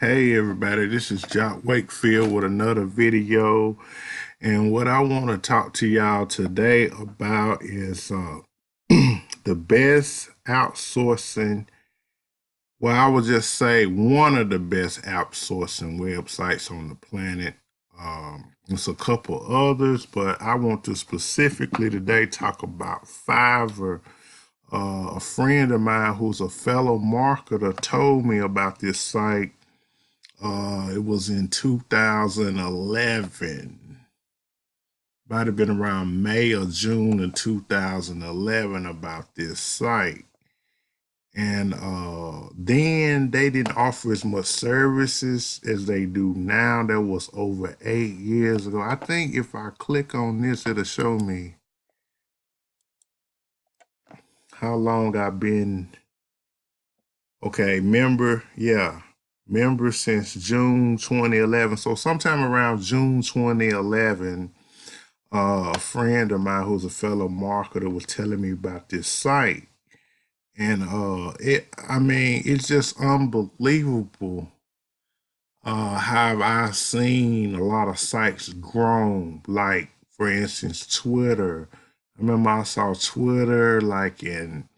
Hey everybody, this is Wakefield with another video. And what I want to talk to y'all today about is the best outsourcing. Well, I would just say one of the best outsourcing websites on the planet. There's a couple others, but I want to specifically today talk about Fiverr. A friend of mine who's a fellow marketer told me about this site. It was in 2011. Might have been around May or June of 2011 about this site. And then they didn't offer as much services as they do now. That was over 8 years ago. I think if I click on this, it'll show me how long I've been. Okay, member since June 2011. So sometime around June 2011, a friend of mine who's a fellow marketer was telling me about this site. And it's just unbelievable how I've seen a lot of sites grown. Like, for instance, Twitter. I remember I saw Twitter like in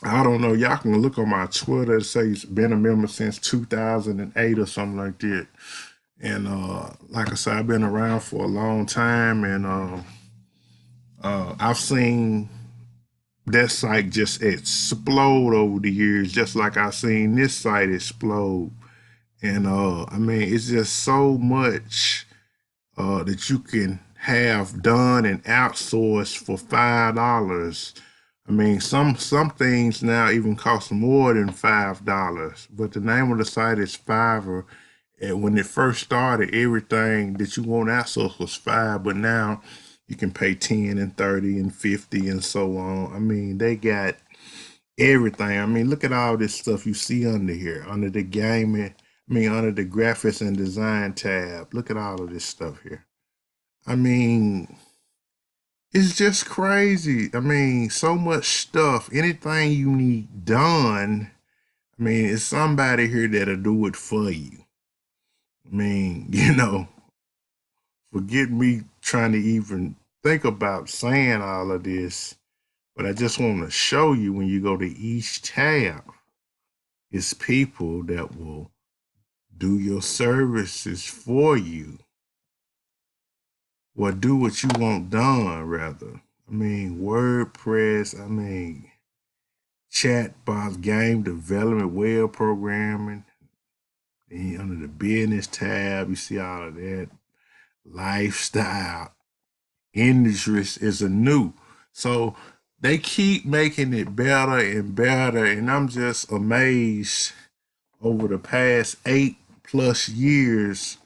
I don't know. Y'all can look on my Twitter. It says been a member since 2008 or something like that. And like I said, I've been around for a long time, and I've seen that site just explode over the years, just like I've seen this site explode. And it's just so much that you can have done and outsourced for $5. I mean, some things now even cost more than $5. But the name of the site is Fiverr. And when it first started, everything that you want outsourced was $5, but now you can pay 10 and 30 and 50 and so on. I mean, they got everything. I mean, look at all this stuff you see under here, under the gaming, under the graphics and design tab. Look at all of this stuff here. I mean, it's just crazy. I mean, so much stuff. Anything you need done, it's somebody here that'll do it for you. I mean, forget me trying to even think about saying all of this, but I just want to show you when you go to each tab, it's people that will do your services for you. Or do what you want done, rather. WordPress, chatbots, game development, web programming. Then under the business tab, you see all of that. Lifestyle, industries is a new. So they keep making it better and better. And I'm just amazed over the past 8+ years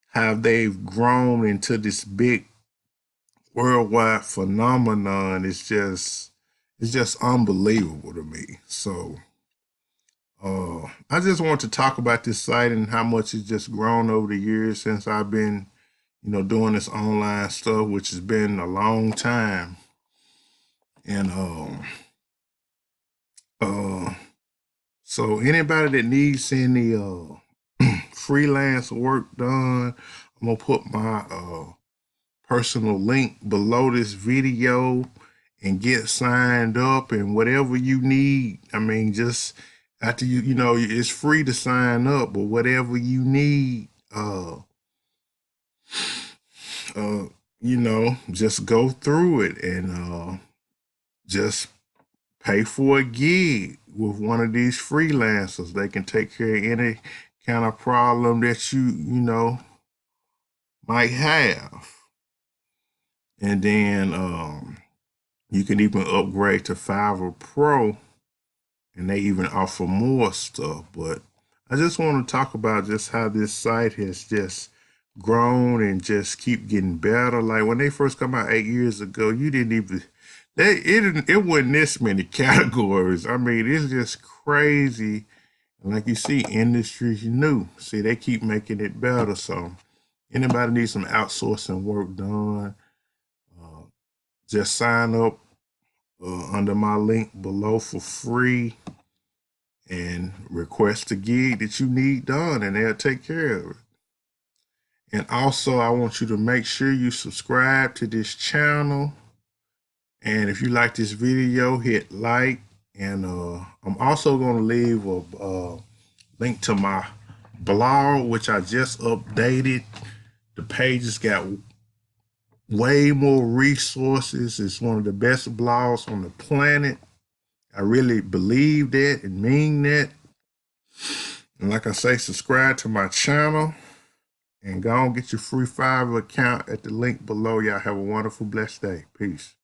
how they've grown into this big worldwide phenomenon. It's just unbelievable to me. So I just want to talk about this site and how much it's just grown over the years since I've been, doing this online stuff, which has been a long time. And so anybody that needs any freelance work done, I'm gonna put my personal link below this video and get signed up, and whatever you need. Just after it's free to sign up, but whatever you need, just go through it and just pay for a gig with one of these freelancers. They can take care of any kind of problem that you might have. And then you can even upgrade to Fiverr Pro, and they even offer more stuff. But I just want to talk about just how this site has just grown and just keep getting better. Like when they first come out 8 years ago, you didn't even it wasn't this many categories. It's just crazy. And like you see, industries new. See, they keep making it better. So anybody needs some outsourcing work done, just sign up under my link below for free, and request a gig that you need done, and they'll take care of it. And also, I want you to make sure you subscribe to this channel. And if you like this video, hit like. And I'm also going to leave a link to my blog, which I just updated. The pages got way more resources. It's one of the best blogs on the planet. I really believe that and mean that. And like I say, subscribe to my channel and go and get your free Fiverr account at the link below. Y'all have a wonderful, blessed day. Peace.